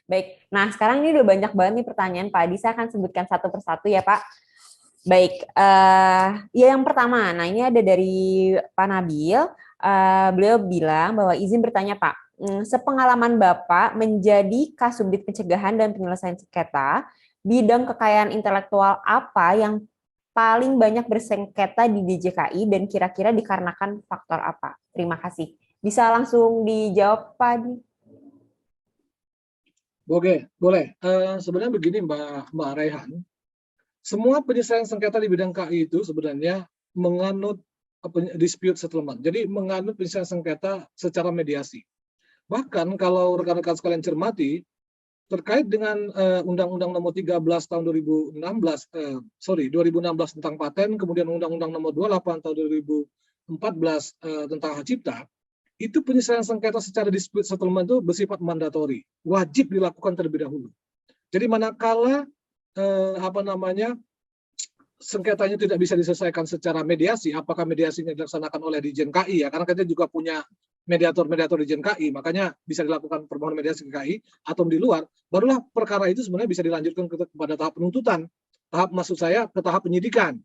Baik, nah sekarang ini udah banyak banget nih pertanyaan Pak Adi, saya akan sebutkan satu persatu ya Pak. Baik, ya yang pertama, nah ini ada dari Pak Nabil, beliau bilang bahwa izin bertanya Pak, sepengalaman Bapak menjadi Kasubdit Pencegahan dan Penyelesaian Sengketa, bidang kekayaan intelektual apa yang paling banyak bersengketa di DJKI dan kira-kira dikarenakan faktor apa? Terima kasih. Bisa langsung dijawab Pak Adi? Oke, boleh. Sebenarnya begini Mbak Raihan, semua penyelesaian sengketa di bidang KI itu sebenarnya menganut dispute settlement. Jadi menganut penyelesaian sengketa secara mediasi. Bahkan kalau rekan-rekan sekalian cermati, terkait dengan Undang-Undang Nomor 13 tahun 2016 tentang paten, kemudian Undang-Undang Nomor 28 tahun 2014 tentang hak cipta, itu penyelesaian sengketa secara dispute settlement itu bersifat mandatori, wajib dilakukan terlebih dahulu. Jadi manakala sengketanya tidak bisa diselesaikan secara mediasi, apakah mediasinya dilaksanakan oleh Ditjen KI ya, karena kita juga punya mediator-mediator Ditjen KI, makanya bisa dilakukan permohonan mediasi ke KI atau di luar, barulah perkara itu sebenarnya bisa dilanjutkan kepada tahap penuntutan. Tahap maksud saya ke tahap penyidikan.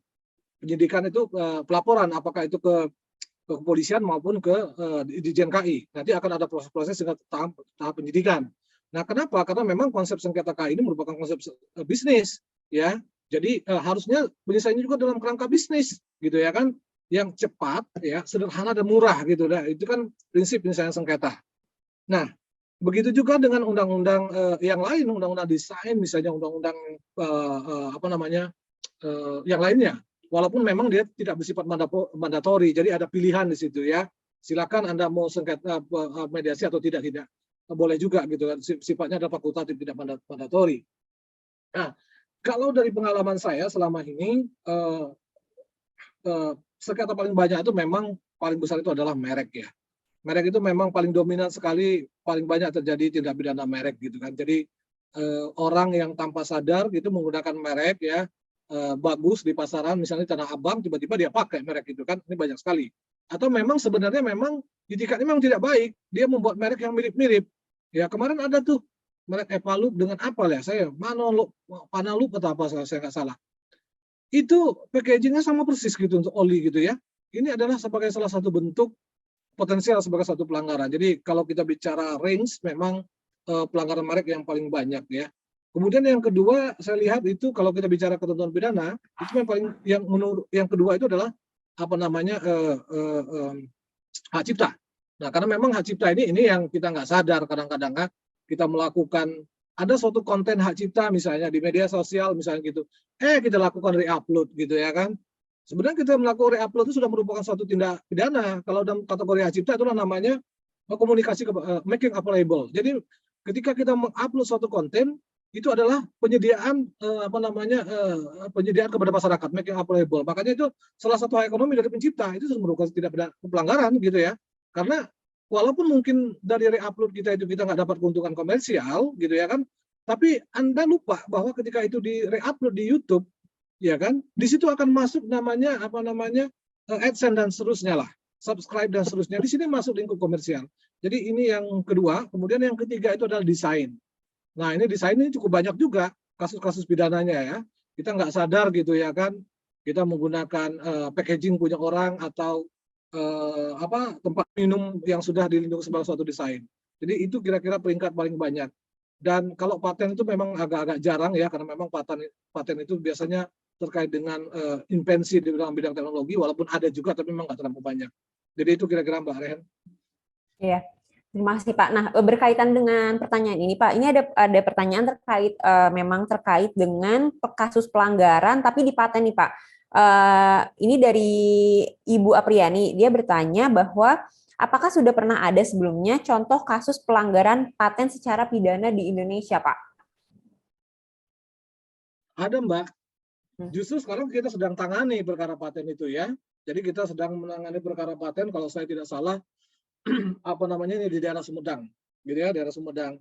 Penyidikan itu pelaporan, apakah itu ke kepolisian maupun ke Ditjen KI. Nanti akan ada proses-proses dengan tahap penyidikan. Nah, kenapa? Karena memang konsep sengketa KI ini merupakan konsep bisnis, ya. Jadi harusnya penyelesaiannya juga dalam kerangka bisnis, gitu ya kan, yang cepat, ya, sederhana dan murah, gitu. Nah, itu kan prinsip penyelesaian sengketa. Nah, begitu juga dengan undang-undang yang lain, undang-undang desain, misalnya undang-undang yang lainnya. Walaupun memang dia tidak bersifat mandatori, jadi ada pilihan di situ ya. Silakan Anda mau sengketa mediasi atau tidak boleh juga gitu kan. Sifatnya adalah fakultatif, tidak mandatori. Nah, kalau dari pengalaman saya selama ini sengketa paling banyak itu memang paling besar itu adalah merek ya. Merek itu memang paling dominan sekali, paling banyak terjadi tindak pidana merek gitu kan. Jadi orang yang tanpa sadar gitu menggunakan merek ya, bagus di pasaran, misalnya Tanah Abang, tiba-tiba dia pakai merek itu kan, ini banyak sekali. Atau memang sebenarnya memang itikadnya memang tidak baik, dia membuat merek yang mirip-mirip. Ya kemarin ada tuh merek Epalup dengan apa ya, saya Panalup atau apa saya nggak salah. Itu packagingnya sama persis gitu untuk oli gitu ya. Ini adalah sebagai salah satu bentuk potensial sebagai satu pelanggaran. Jadi kalau kita bicara range, memang pelanggaran merek yang paling banyak ya. Kemudian yang kedua saya lihat itu kalau kita bicara ketentuan pidana itu yang kedua itu adalah hak cipta. Nah karena memang hak cipta ini yang kita nggak sadar kadang-kadang kita melakukan ada suatu konten hak cipta misalnya di media sosial misalnya gitu, kita lakukan re-upload gitu ya kan. Sebenarnya kita melakukan re-upload itu sudah merupakan suatu tindak pidana. Kalau dalam kategori hak cipta itulah namanya komunikasi making available. Jadi ketika kita mengupload suatu konten itu adalah penyediaan penyediaan kepada masyarakat, making available. Makanya itu salah satu hak ekonomi dari pencipta, itu merupakan tidak pidana pelanggaran gitu ya. Karena walaupun mungkin dari re-upload kita itu kita nggak dapat keuntungan komersial gitu ya kan, tapi Anda lupa bahwa ketika itu di re-upload di YouTube ya kan, di situ akan masuk namanya AdSense dan seterusnya lah, subscribe dan seterusnya. Di sini masuk lingkup komersial. Jadi ini yang kedua. Kemudian yang ketiga itu adalah desain. Nah ini desain ini cukup banyak juga kasus-kasus pidananya ya. Kita nggak sadar gitu ya kan, kita menggunakan packaging punya orang atau tempat minum yang sudah dilindungi sebagai suatu desain. Jadi itu kira-kira peringkat paling banyak. Dan kalau paten itu memang agak-agak jarang ya, karena memang paten itu biasanya terkait dengan invensi di dalam bidang teknologi, walaupun ada juga tapi memang nggak terlalu banyak. Jadi itu kira-kira Mbak Rehan. Iya, terima kasih Pak. Nah, berkaitan dengan pertanyaan ini Pak, ini ada pertanyaan terkait memang terkait dengan kasus pelanggaran, tapi di paten nih Pak. Ini dari Ibu Apriani, dia bertanya bahwa apakah sudah pernah ada sebelumnya contoh kasus pelanggaran paten secara pidana di Indonesia Pak? Ada Mbak. Justru sekarang kita sedang tangani perkara paten itu ya. Jadi kita sedang menangani perkara paten kalau saya tidak salah ini di daerah Sumedang, gitu ya, daerah Sumedang.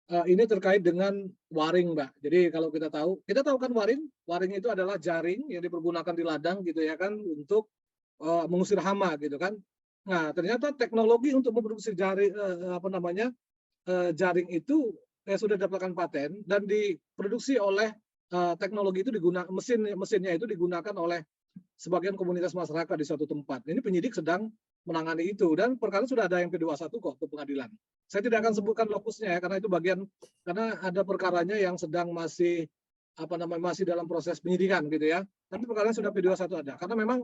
Ini terkait dengan waring, Mbak. Jadi kalau kita tahu kan waring itu adalah jaring yang dipergunakan di ladang, gitu ya kan, untuk mengusir hama, gitu kan. Nah, ternyata teknologi untuk memproduksi jaring jaring itu sudah didapatkan paten dan diproduksi oleh teknologi itu digunakan mesinnya itu digunakan oleh sebagian komunitas masyarakat di suatu tempat. Ini penyidik sedang menangani itu dan perkara sudah ada yang P21 kok ke pengadilan. Saya tidak akan sebutkan lokusnya ya karena itu karena ada perkaranya yang sedang masih masih dalam proses penyidikan gitu ya. Tapi perkara sudah P21 ada karena memang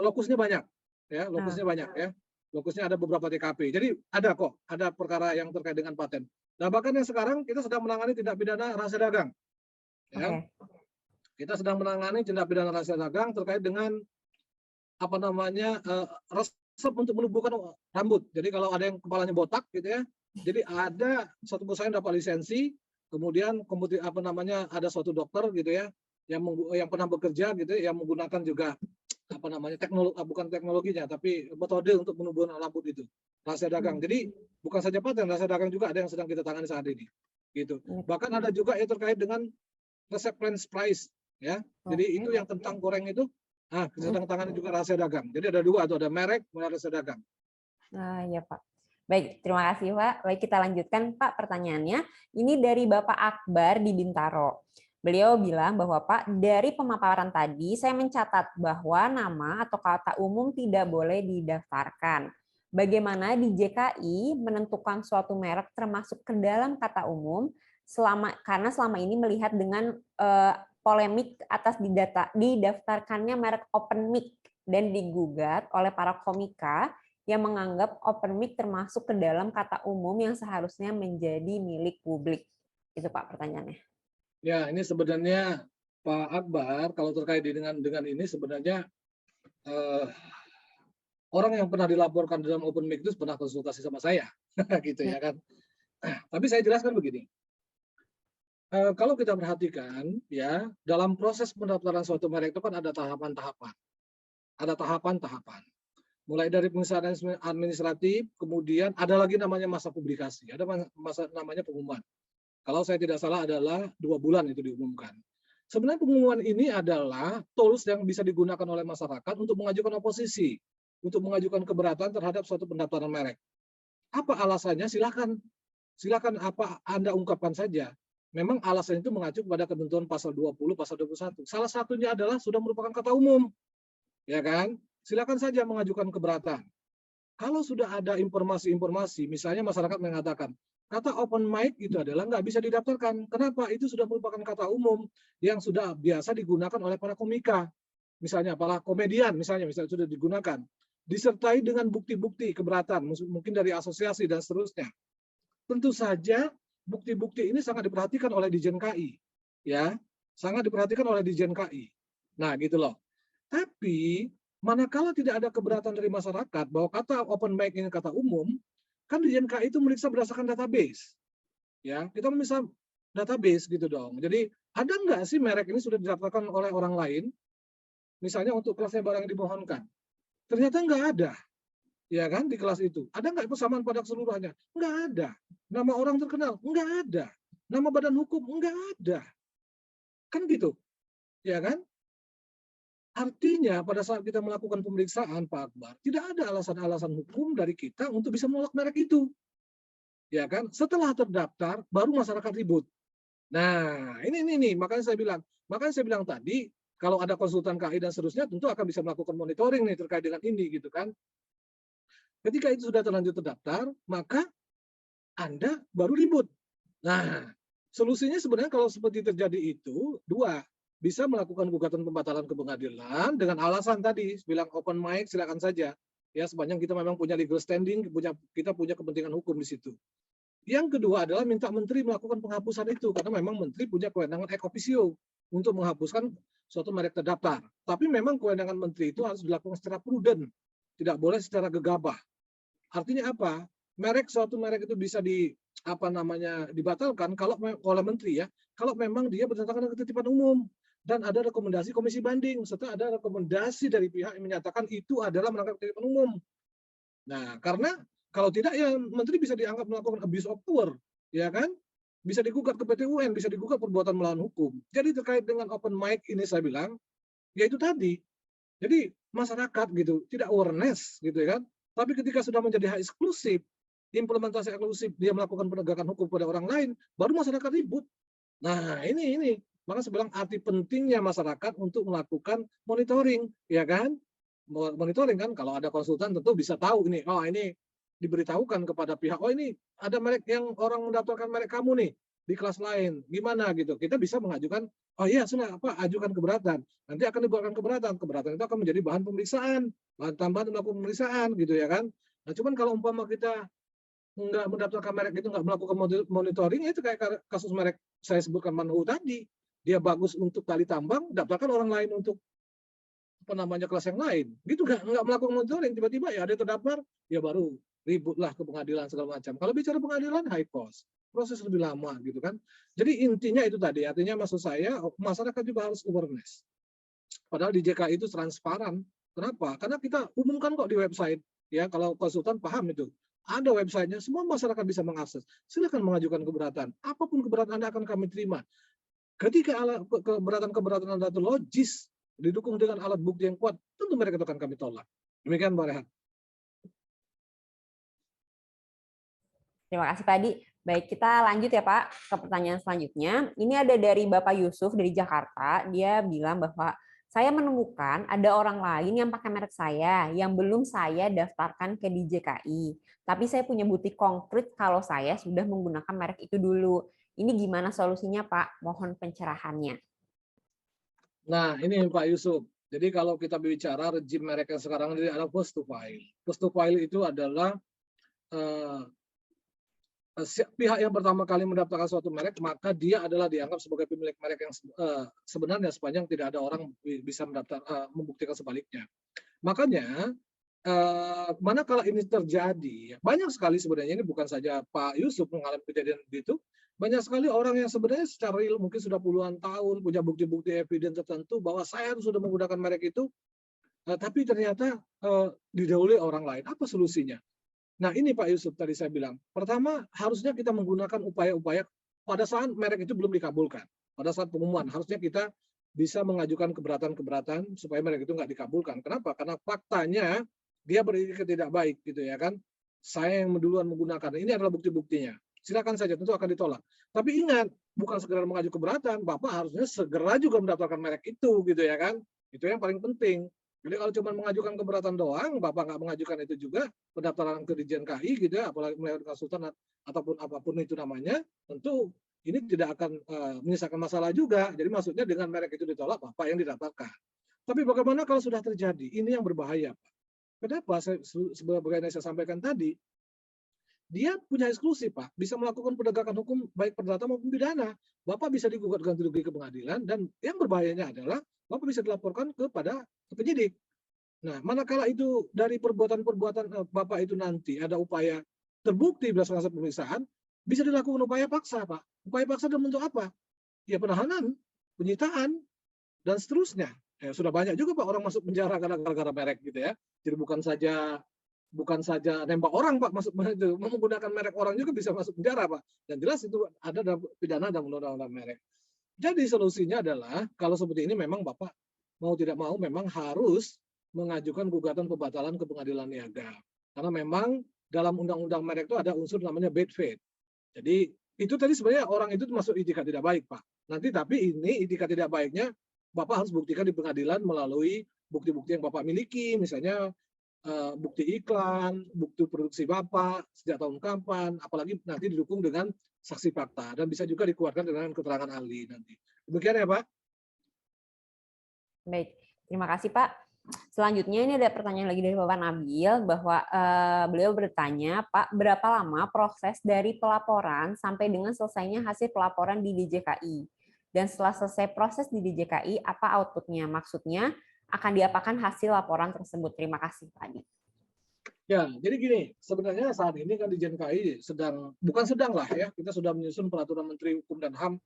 lokusnya banyak ya, lokusnya banyak ya. Lokusnya ada beberapa TKP. Jadi ada kok, ada perkara yang terkait dengan paten. Nah, bahkan yang sekarang kita sedang menangani tindak pidana rahasia dagang. Ya. Kita sedang menangani tindak pidana rahasia dagang terkait dengan resep untuk menumbuhkan rambut. Jadi kalau ada yang kepalanya botak gitu ya. Jadi ada satu perusahaan dapat lisensi, kemudian ada suatu dokter gitu ya yang pernah bekerja gitu yang menggunakan juga bukan teknologinya tapi metode untuk menumbuhkan rambut itu rahasia dagang. Jadi bukan saja paten, rahasia dagang juga ada yang sedang kita tangani saat ini gitu. Bahkan ada juga yang terkait dengan resep French fries ya. Jadi itu yang tentang goreng itu kita sedang tangani juga rahasia dagang. Jadi ada dua tuh, ada merek dan rahasia dagang. Ya Pak. Baik, terima kasih Pak. Baik, kita lanjutkan Pak pertanyaannya. Ini dari Bapak Akbar di Bintaro. Beliau bilang bahwa Pak, dari pemaparan tadi saya mencatat bahwa nama atau kata umum tidak boleh didaftarkan. Bagaimana di JKI menentukan suatu merek termasuk ke dalam kata umum karena selama ini melihat dengan polemik atas didaftarkannya merek open mic dan digugat oleh para komika yang menganggap open mic termasuk ke dalam kata umum yang seharusnya menjadi milik publik. Itu Pak pertanyaannya. Ya, ini sebenarnya Pak Akbar kalau terkait dengan ini sebenarnya orang yang pernah dilaporkan dalam open mic itu pernah konsultasi sama saya, gitu ya kan. Tapi saya jelaskan begini. Kalau kita perhatikan ya dalam proses pendaftaran suatu merek itu kan ada tahapan-tahapan. Ada tahapan-tahapan. Mulai dari pemeriksaan administratif, kemudian ada lagi namanya masa publikasi, ada masa namanya pengumuman. Kalau saya tidak salah adalah 2 bulan itu diumumkan. Sebenarnya pengumuman ini adalah tools yang bisa digunakan oleh masyarakat untuk mengajukan oposisi, untuk mengajukan keberatan terhadap suatu pendaftaran merek. Apa alasannya? Silakan apa Anda ungkapkan saja. Memang alasan itu mengacu kepada ketentuan pasal 20, pasal 21. Salah satunya adalah sudah merupakan kata umum. Ya kan? Silakan saja mengajukan keberatan. Kalau sudah ada informasi-informasi, misalnya masyarakat mengatakan, kata open mic itu adalah nggak bisa didaftarkan. Kenapa? Itu sudah merupakan kata umum yang sudah biasa digunakan oleh para komika. Misalnya para komedian, misalnya sudah digunakan. Disertai dengan bukti-bukti keberatan, mungkin dari asosiasi dan seterusnya. Tentu saja bukti-bukti ini sangat diperhatikan oleh Dijen KI. Ya, sangat diperhatikan oleh Dijen KI. Nah, gitu loh. Tapi manakala tidak ada keberatan dari masyarakat bahwa kata open mic ini kata umum, kan Dijen KI itu meriksa berdasarkan database. Ya, kita memeriksa database gitu dong. Jadi ada nggak sih merek ini sudah didaftarkan oleh orang lain? Misalnya untuk kelasnya barang yang dimohonkan. Ternyata nggak ada. Ya kan di kelas itu. Ada nggak persamaan pada keseluruhannya? Nggak ada. Nama orang terkenal? Nggak ada. Nama badan hukum? Nggak ada. Kan gitu. Ya kan? Artinya pada saat kita melakukan pemeriksaan Pak Akbar, tidak ada alasan-alasan hukum dari kita untuk bisa menolak merek itu. Ya kan? Setelah terdaftar, baru masyarakat ribut. Nah, ini makanya saya bilang tadi, kalau ada konsultan KI dan seterusnya, tentu akan bisa melakukan monitoring nih terkait dengan ini gitu kan. Ketika itu sudah terlanjur terdaftar, maka Anda baru ribut. Nah, solusinya sebenarnya kalau seperti terjadi itu, 2. Bisa melakukan gugatan pembatalan ke pengadilan dengan alasan tadi, bilang open mic silakan saja. Ya, sepanjang kita memang punya legal standing, kita punya kepentingan hukum di situ. Yang kedua adalah minta menteri melakukan penghapusan itu, karena memang menteri punya kewenangan ex officio untuk menghapuskan suatu merek terdaftar. Tapi memang kewenangan menteri itu harus dilakukan secara prudent, tidak boleh secara gegabah. Artinya apa? Suatu merek itu bisa dibatalkan kalau oleh menteri ya, kalau memang dia berdasarkan ketertiban umum dan ada rekomendasi komisi banding serta ada rekomendasi dari pihak yang menyatakan itu adalah melanggar ketertiban umum. Nah, karena kalau tidak ya menteri bisa dianggap melakukan abuse of power, ya kan? Bisa digugat ke PT UN, bisa digugat perbuatan melawan hukum. Jadi terkait dengan open mic ini saya bilang, ya itu tadi. Jadi masyarakat gitu tidak awareness gitu ya kan. Tapi ketika sudah menjadi hak eksklusif, implementasi eksklusif, dia melakukan penegakan hukum pada orang lain, baru masyarakat ribut. Nah, ini. Maka saya bilang arti pentingnya masyarakat untuk melakukan monitoring, ya kan? Monitoring kan, kalau ada konsultan tentu bisa tahu ini, oh ini diberitahukan kepada pihak, oh ini ada merek yang orang mendaftarkan merek kamu nih di kelas lain, gimana gitu. Kita bisa mengajukan, oh iya sudah ajukan keberatan. Nanti akan dibuatkan keberatan. Keberatan itu akan menjadi bahan pemeriksaan, bahan tambahan untuk melakukan pemeriksaan gitu ya kan. Nah, cuman kalau umpama kita nggak mendaftarkan merek itu, nggak melakukan monitoring, itu kayak kasus merek saya sebutkan Manhu tadi. Dia bagus untuk tali tambang, daftarkan orang lain untuk kelas yang lain. Gitu nggak melakukan monitoring, tiba-tiba ya ada terdaftar, ya baru ributlah ke pengadilan segala macam. Kalau bicara pengadilan high cost, proses lebih lama gitu kan. Jadi intinya itu tadi, artinya maksud saya masyarakat juga harus awareness. Padahal di JKI itu transparan. Kenapa? Karena kita umumkan kok di website. Ya, kalau konsultan paham itu. Ada websitenya, semua masyarakat bisa mengakses. Silakan mengajukan keberatan. Apapun keberatan Anda akan kami terima. Ketika keberatan Anda itu logis, didukung dengan alat bukti yang kuat, tentu mereka akan kami tolak. Demikian Pak Rehan. Terima kasih Pak Adi. Baik, kita lanjut ya Pak ke pertanyaan selanjutnya. Ini ada dari Bapak Yusuf dari Jakarta. Dia bilang bahwa saya menemukan ada orang lain yang pakai merek saya yang belum saya daftarkan ke DJKI. Tapi saya punya bukti konkret kalau saya sudah menggunakan merek itu dulu. Ini gimana solusinya Pak? Mohon pencerahannya. Nah, ini Pak Yusuf. Jadi kalau kita bicara rejim merek yang sekarang ini adalah first to file. First to file itu adalah pihak yang pertama kali mendaftarkan suatu merek, maka dia adalah dianggap sebagai pemilik merek yang sebenarnya sepanjang tidak ada orang bisa membuktikan sebaliknya. Makanya manakala ini terjadi, banyak sekali sebenarnya, ini bukan saja Pak Yusuf mengalami kejadian begitu, banyak sekali orang yang sebenarnya secara real mungkin sudah puluhan tahun punya bukti-bukti evidence tertentu bahwa saya sudah menggunakan merek itu, tapi ternyata didahului orang lain. Apa solusinya? Nah ini Pak Yusuf tadi saya bilang, pertama harusnya kita menggunakan upaya-upaya pada saat merek itu belum dikabulkan. Pada saat pengumuman harusnya kita bisa mengajukan keberatan-keberatan supaya merek itu nggak dikabulkan. Kenapa? Karena faktanya dia beretiket tidak baik gitu ya kan. Saya yang duluan menggunakan, ini adalah bukti-buktinya. Silakan saja, tentu akan ditolak. Tapi ingat, bukan segera mengajukan keberatan, Bapak harusnya segera juga mendaftarkan merek itu gitu ya kan. Itu yang paling penting. Jadi kalau cuma mengajukan keberatan doang, Bapak nggak mengajukan itu juga, pendaftaran ke Ditjen KI gitu ya, apalagi melalui konsultan ataupun apapun itu namanya, tentu ini tidak akan menyisakan masalah juga. Jadi maksudnya dengan merek itu ditolak, Bapak yang didaftarkan. Tapi bagaimana kalau sudah terjadi? Ini yang berbahaya, Pak. Kenapa? Sebagaimana saya sampaikan tadi, dia punya eksklusif, Pak. Bisa melakukan penegakan hukum baik perdata maupun pidana. Bapak bisa digugat ganti rugi ke pengadilan, dan yang berbahayanya adalah Bapak bisa dilaporkan kepada penyidik. Nah, manakala itu dari perbuatan-perbuatan Bapak itu nanti ada upaya terbukti berdasarkan pemeriksaan, bisa dilakukan upaya paksa, Pak. Upaya paksa dalam bentuk apa? Ya penahanan, penyitaan, dan seterusnya. Ya, sudah banyak juga Pak orang masuk penjara gara-gara merek gitu ya. Jadi bukan saja nembak orang Pak, masuk itu menggunakan merek orang juga bisa masuk penjara Pak. Dan jelas itu ada dalam pidana dan undang-undang merek. Jadi solusinya adalah kalau seperti ini memang Bapak mau tidak mau memang harus mengajukan gugatan pembatalan ke pengadilan niaga. Karena memang dalam undang-undang merek itu ada unsur namanya bad faith. Jadi itu tadi sebenarnya orang itu masuk itikat tidak baik Pak. Nanti tapi ini itikat tidak baiknya Bapak harus buktikan di pengadilan melalui bukti-bukti yang Bapak miliki, misalnya bukti iklan, bukti produksi Bapak, sejak tahun kapan, apalagi nanti didukung dengan saksi fakta, dan bisa juga dikeluarkan dengan keterangan ahli nanti. Demikian ya Pak. Baik, terima kasih Pak. Selanjutnya ini ada pertanyaan lagi dari Bapak Nabil, bahwa beliau bertanya, Pak, berapa lama proses dari pelaporan sampai dengan selesainya hasil pelaporan di DJKI? Dan setelah selesai proses di DJKI, apa outputnya? Maksudnya, akan diapakan hasil laporan tersebut? Terima kasih, Pak Adi. Ya, jadi gini, sebenarnya saat ini kan Ditjen KI bukan sedang lah ya, kita sudah menyusun peraturan Menteri Hukum dan HAM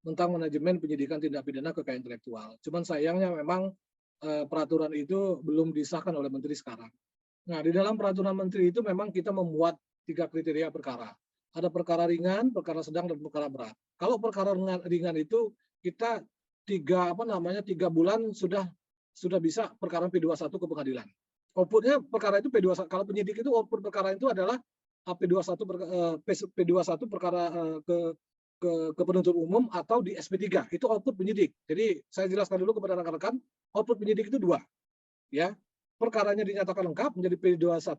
tentang manajemen penyidikan tindak pidana kekayaan intelektual. Cuman sayangnya memang peraturan itu belum disahkan oleh Menteri sekarang. Nah, di dalam peraturan Menteri itu memang kita membuat 3 kriteria perkara. Ada perkara ringan, perkara sedang, dan perkara berat. Kalau perkara ringan itu kita 3 bulan sudah bisa perkara P21 ke pengadilan. Outputnya perkara itu P21. Kalau penyidik itu output perkara itu adalah P21 P21 perkara ke penuntut umum atau di SP3. Itu output penyidik. Jadi saya jelaskan dulu kepada rekan-rekan, output penyidik itu 2, ya. Perkaranya dinyatakan lengkap menjadi P21,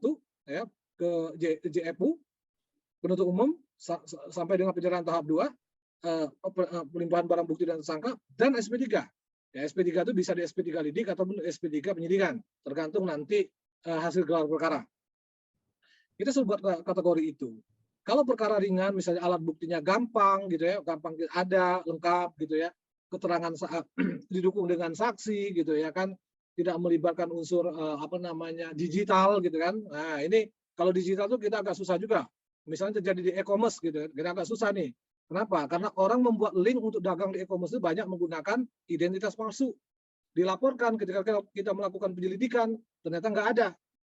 ya, ke JFU penuntut umum sampai dengan penyerahan tahap 2, pelimpahan barang bukti dan tersangka, dan SP3. Ya, SP3 itu bisa di SP3 lidik ataupun SP3 penyidikan, tergantung nanti hasil gelar perkara. Kita sebut kategori itu. Kalau perkara ringan, misalnya alat buktinya gampang, gitu ya, gampang ada, lengkap, gitu ya, keterangan didukung dengan saksi, gitu ya kan, tidak melibatkan unsur digital, gitu kan. Nah ini kalau digital tuh kita agak susah juga. Misalnya terjadi di e-commerce, gitu ya, kita agak susah nih. Kenapa? Karena orang membuat link untuk dagang di e-commerce itu banyak menggunakan identitas palsu. Dilaporkan ketika kita melakukan penyelidikan, ternyata nggak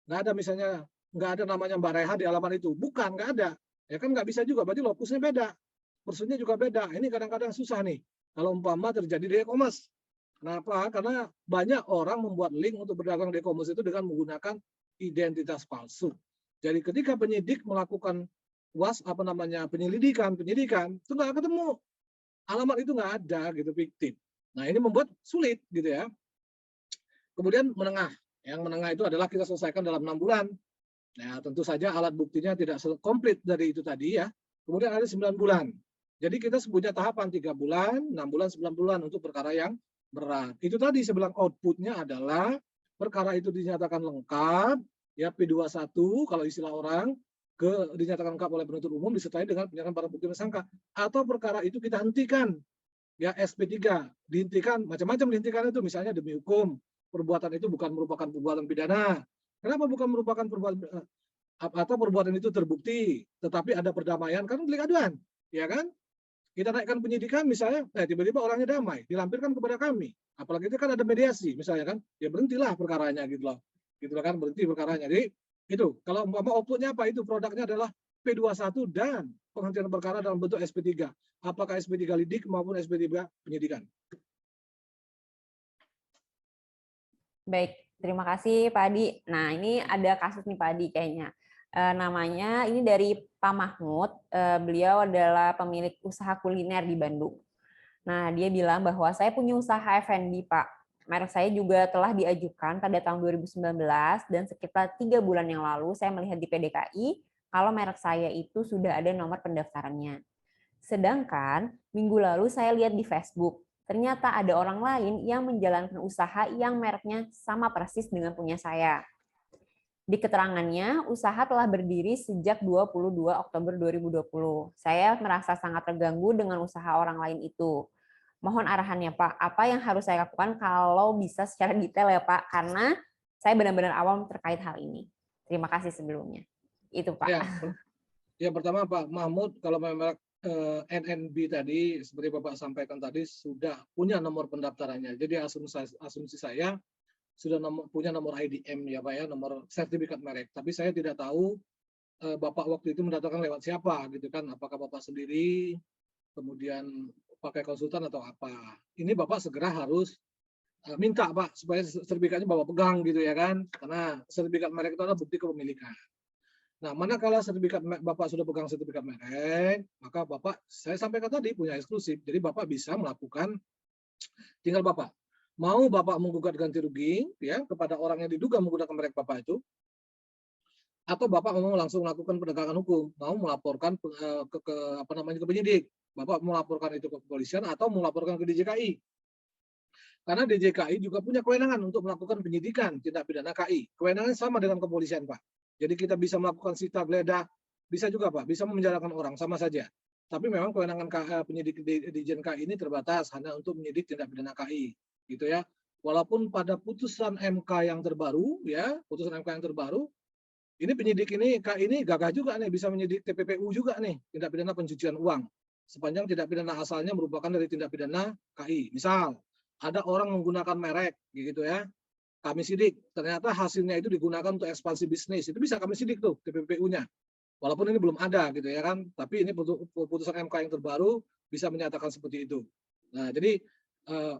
ada misalnya nggak ada namanya Mbak Reha di alamat itu, bukan, nggak ada. Ya kan nggak bisa juga, berarti lokusnya beda, personnya juga beda. Ini kadang-kadang susah nih kalau umpama terjadi di e-commerce. Kenapa? Karena banyak orang membuat link untuk berdagang di e-commerce itu dengan menggunakan identitas palsu. Jadi ketika penyidik melakukan penyelidikan itu nggak ketemu, alamat itu nggak ada, gitu, fiktif. Nah ini membuat sulit, gitu ya. Kemudian menengah, yang menengah itu adalah kita selesaikan dalam 6 bulan. Nah, tentu saja alat buktinya tidak komplit dari itu tadi ya. Kemudian ada 9 bulan. Jadi kita sebutnya tahapan 3 bulan, 6 bulan, 9 bulan untuk perkara yang berat. Itu tadi saya bilang outputnya adalah perkara itu dinyatakan lengkap, ya P21 kalau istilah orang, dinyatakan lengkap oleh penuntut umum disertai dengan penyerahan barang bukti tersangka. Atau perkara itu kita hentikan, ya SP3, dihentikan, macam-macam dihentikan itu, misalnya demi hukum, perbuatan itu bukan merupakan perbuatan pidana. Kenapa bukan merupakan perbuatan atau perbuatan itu terbukti, tetapi ada perdamaian karena delik aduan, ya kan? Kita naikkan penyidikan misalnya, tiba-tiba orangnya damai, dilampirkan kepada kami. Apalagi itu kan ada mediasi, misalnya kan, ya berhentilah perkaranya gitu loh kan, berhenti perkaranya. Jadi itu, kalau umpama outputnya apa, itu produknya adalah P21 dan penghentian perkara dalam bentuk SP3. Apakah SP3 lidik maupun SP3 penyidikan. Baik, terima kasih Pak Adi. Nah, ini ada kasus nih Pak Adi kayaknya. Namanya ini dari Pak Mahmud. Beliau adalah pemilik usaha kuliner di Bandung. Nah, dia bilang bahwa saya punya usaha F&B, Pak. Merek saya juga telah diajukan pada tahun 2019 dan sekitar 3 bulan yang lalu saya melihat di PDKI kalau merek saya itu sudah ada nomor pendaftarannya. Sedangkan minggu lalu saya lihat di Facebook, ternyata ada orang lain yang menjalankan usaha yang mereknya sama persis dengan punya saya. Di keterangannya, usaha telah berdiri sejak 22 Oktober 2020. Saya merasa sangat terganggu dengan usaha orang lain itu. Mohon arahannya, Pak. Apa yang harus saya lakukan kalau bisa secara detail ya, Pak? Karena saya benar-benar awam terkait hal ini. Terima kasih sebelumnya. Itu, Pak. Ya pertama Pak Mahmud, kalau memang NNB tadi, seperti Bapak sampaikan tadi, sudah punya nomor pendaftarannya. Jadi asumsi saya sudah punya nomor IDM ya Pak ya, nomor sertifikat merek. Tapi saya tidak tahu Bapak waktu itu mendaftarkan lewat siapa gitu kan, apakah Bapak sendiri, kemudian pakai konsultan atau apa. Ini Bapak segera harus minta Pak, supaya sertifikatnya Bapak pegang gitu ya kan, karena sertifikat merek itu adalah bukti kepemilikan. Nah, manakala sertifikat Bapak sudah pegang sertifikat merek, maka Bapak, saya sampaikan tadi, punya eksklusif. Jadi Bapak bisa melakukan, tinggal Bapak. Mau Bapak menggugat ganti rugi ya kepada orang yang diduga menggunakan merek Bapak itu, atau Bapak mau langsung melakukan penegakan hukum, mau melaporkan ke penyidik. Bapak melaporkan itu ke kepolisian atau melaporkan ke DJKI. Karena DJKI juga punya kewenangan untuk melakukan penyidikan tindak pidana KI. Kewenangannya sama dengan kepolisian, Pak. Jadi kita bisa melakukan sita geledah, bisa juga Pak, bisa memenjarakan orang, sama saja. Tapi memang kewenangan penyidik Dijen KI ini terbatas hanya untuk menyidik tindak pidana KI, gitu ya. Walaupun pada putusan MK yang terbaru, ya, putusan MK yang terbaru, ini penyidik ini KI ini gagah juga nih, bisa menyidik TPPU juga nih, tindak pidana pencucian uang. Sepanjang tindak pidana asalnya merupakan dari tindak pidana KI. Misal, ada orang menggunakan merek, gitu ya. Kami sidik, ternyata hasilnya itu digunakan untuk ekspansi bisnis. Itu bisa kami sidik tuh TPPU-nya. Walaupun ini belum ada gitu ya kan, tapi ini putusan MK yang terbaru bisa menyatakan seperti itu. Nah, jadi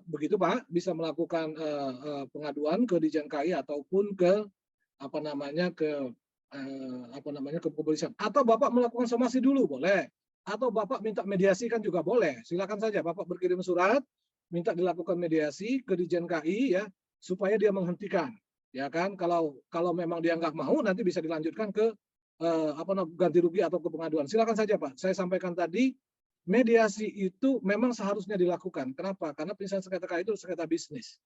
begitu Pak, bisa melakukan pengaduan ke Dijen KI ataupun ke kepolisian. Atau Bapak melakukan somasi dulu boleh. Atau Bapak minta mediasi kan juga boleh. Silakan saja Bapak berkirim surat minta dilakukan mediasi ke Ditjen KI ya supaya dia menghentikan. Ya kan, kalau memang dia nggak mau nanti bisa dilanjutkan ke ganti rugi atau ke pengaduan. Silakan saja Pak. Saya sampaikan tadi mediasi itu memang seharusnya dilakukan. Kenapa? Karena penyelesaian sengketa KI itu sengketa bisnis.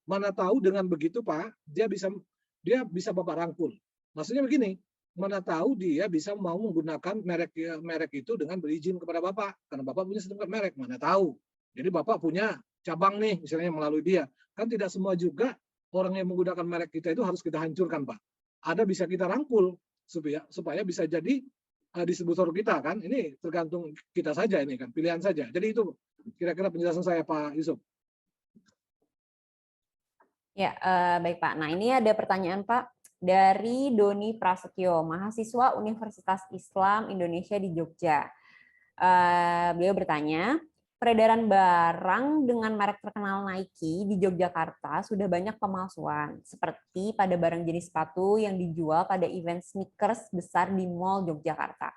Mana tahu dengan begitu Pak, dia bisa Bapak rangkul. Maksudnya begini, mana tahu dia bisa mau menggunakan merek itu dengan berizin kepada Bapak, karena Bapak punya sertifikat merek, mana tahu. Jadi Bapak punya cabang nih, misalnya melalui dia. Kan tidak semua juga orang yang menggunakan merek kita itu harus kita hancurkan Pak. Ada bisa kita rangkul supaya bisa jadi distributor kita kan. Ini tergantung kita saja ini kan, pilihan saja. Jadi itu kira-kira penjelasan saya Pak Yusuf. Ya, baik Pak. Nah, ini ada pertanyaan Pak dari Doni Prasetyo, mahasiswa Universitas Islam Indonesia di Jogja. Beliau bertanya, peredaran barang dengan merek terkenal Nike di Yogyakarta sudah banyak pemalsuan, seperti pada barang jenis sepatu yang dijual pada event sneakers besar di Mall Yogyakarta.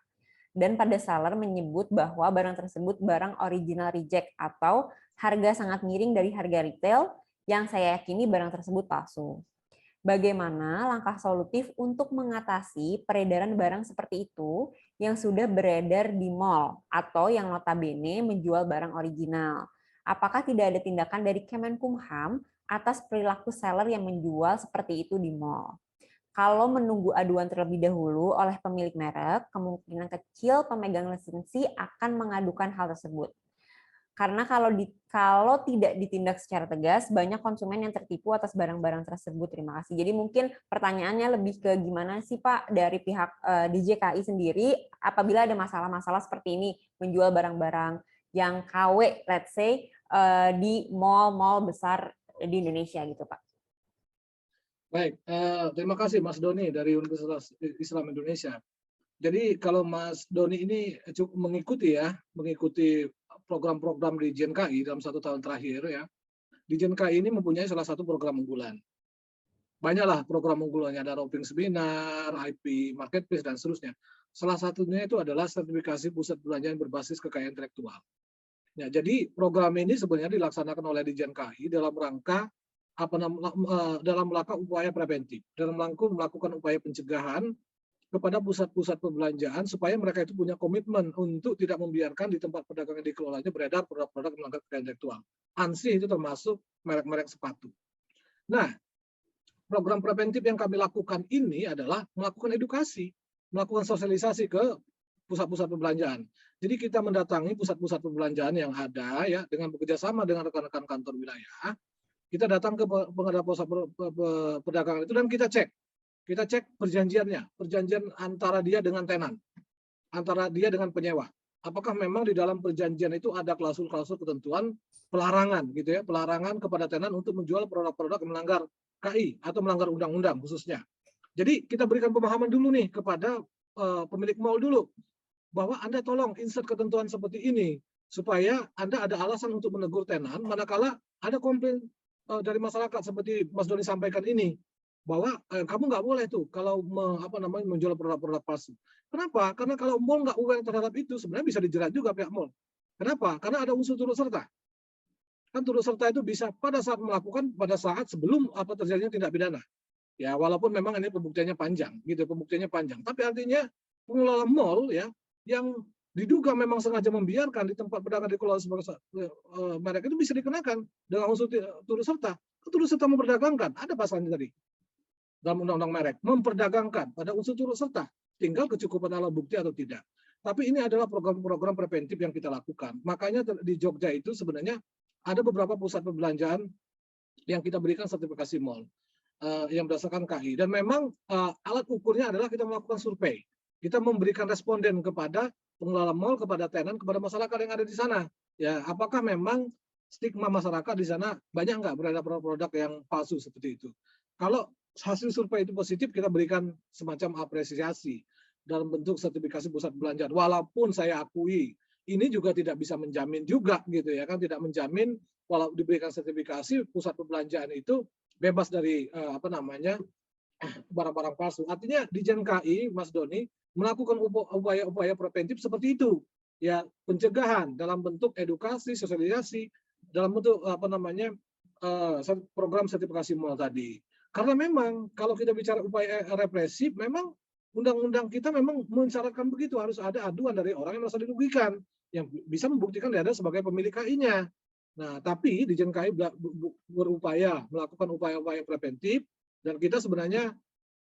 Dan pada seller menyebut bahwa barang tersebut barang original reject atau harga sangat miring dari harga retail yang saya yakini barang tersebut palsu. Bagaimana langkah solutif untuk mengatasi peredaran barang seperti itu yang sudah beredar di mall atau yang notabene menjual barang original? Apakah tidak ada tindakan dari Kemenkumham atas perilaku seller yang menjual seperti itu di mall? Kalau menunggu aduan terlebih dahulu oleh pemilik merek, kemungkinan kecil pemegang lisensi akan mengadukan hal tersebut. Karena kalau tidak ditindak secara tegas, banyak konsumen yang tertipu atas barang-barang tersebut. Terima kasih. Jadi mungkin pertanyaannya lebih ke gimana sih Pak dari pihak DJKI sendiri apabila ada masalah-masalah seperti ini menjual barang-barang yang KW, let's say di mall-mall besar di Indonesia gitu Pak. Baik, terima kasih Mas Doni dari Universitas Islam Indonesia. Jadi kalau Mas Doni ini cukup mengikuti program-program di Ditjen KI dalam 1 tahun terakhir ya. Ditjen KI ini mempunyai salah satu program unggulan. Banyaklah program unggulannya, ada roping seminar, IP marketplace dan seterusnya. Salah satunya itu adalah sertifikasi pusat perbelanjaan berbasis kekayaan intelektual. Ya, jadi program ini sebenarnya dilaksanakan oleh Ditjen KI dalam rangka upaya preventif, dalam rangka melakukan upaya pencegahan kepada pusat-pusat perbelanjaan supaya mereka itu punya komitmen untuk tidak membiarkan di tempat perdagangan yang dikelolanya beredar produk-produk melanggar kekayaan intelektual. ANSI itu termasuk merek-merek sepatu. Nah, program preventif yang kami lakukan ini adalah melakukan edukasi, melakukan sosialisasi ke pusat-pusat perbelanjaan. Jadi kita mendatangi pusat-pusat perbelanjaan yang ada ya dengan bekerjasama dengan rekan-rekan kantor wilayah. Kita datang ke pengadaan pusat perdagangan itu dan kita cek perjanjiannya, perjanjian antara dia dengan tenan, antara dia dengan penyewa. Apakah memang di dalam perjanjian itu ada klausul-klausul ketentuan pelarangan gitu ya, pelarangan kepada tenan untuk menjual produk-produk yang melanggar KI atau melanggar undang-undang khususnya. Jadi kita berikan pemahaman dulu nih kepada pemilik mall dulu bahwa Anda tolong insert ketentuan seperti ini supaya Anda ada alasan untuk menegur tenan manakala ada komplain dari masyarakat seperti Mas Doni sampaikan ini. Bahwa kamu nggak boleh tuh kalau menjual produk-produk palsu. Kenapa? Karena kalau mall nggak aware terhadap itu sebenarnya bisa dijerat juga pihak mall. Kenapa? Karena ada unsur turut serta. Kan turut serta itu bisa pada saat melakukan pada saat sebelum terjadinya tindak pidana. Ya walaupun memang ini pembuktiannya panjang, gitu pembuktiannya panjang. Tapi artinya pengelola mall ya yang diduga memang sengaja membiarkan di tempat pedagang dikelola sebagai merek itu bisa dikenakan dengan unsur turut serta. Turut serta memperdagangkan ada pasalnya tadi. Dalam undang-undang merek, memperdagangkan pada unsur turut serta, tinggal kecukupan alat bukti atau tidak. Tapi ini adalah program-program preventif yang kita lakukan. Makanya di Jogja itu sebenarnya ada beberapa pusat perbelanjaan yang kita berikan sertifikasi mall yang berdasarkan KI. Dan memang alat ukurnya adalah kita melakukan survei. Kita memberikan responden kepada pengelola mall, kepada tenan, kepada masyarakat yang ada di sana. Ya, apakah memang stigma masyarakat di sana banyak nggak beredar produk-produk yang palsu seperti itu? Kalau hasil survei itu positif, kita berikan semacam apresiasi dalam bentuk sertifikasi pusat perbelanjaan. Walaupun saya akui ini juga tidak bisa menjamin juga gitu ya kan, tidak menjamin walau diberikan sertifikasi pusat perbelanjaan itu bebas dari barang-barang palsu. Artinya Ditjen KI, Mas Doni, melakukan upaya-upaya preventif seperti itu. Ya, pencegahan dalam bentuk edukasi, sosialisasi, dalam bentuk program sertifikasi MOL tadi. Karena memang kalau kita bicara upaya represif, memang undang-undang kita memang mensyaratkan begitu, harus ada aduan dari orang yang merasa dirugikan, yang bisa membuktikan dia ada sebagai pemilik KI-nya. Nah, tapi Ditjen KI berupaya melakukan upaya-upaya preventif, dan kita sebenarnya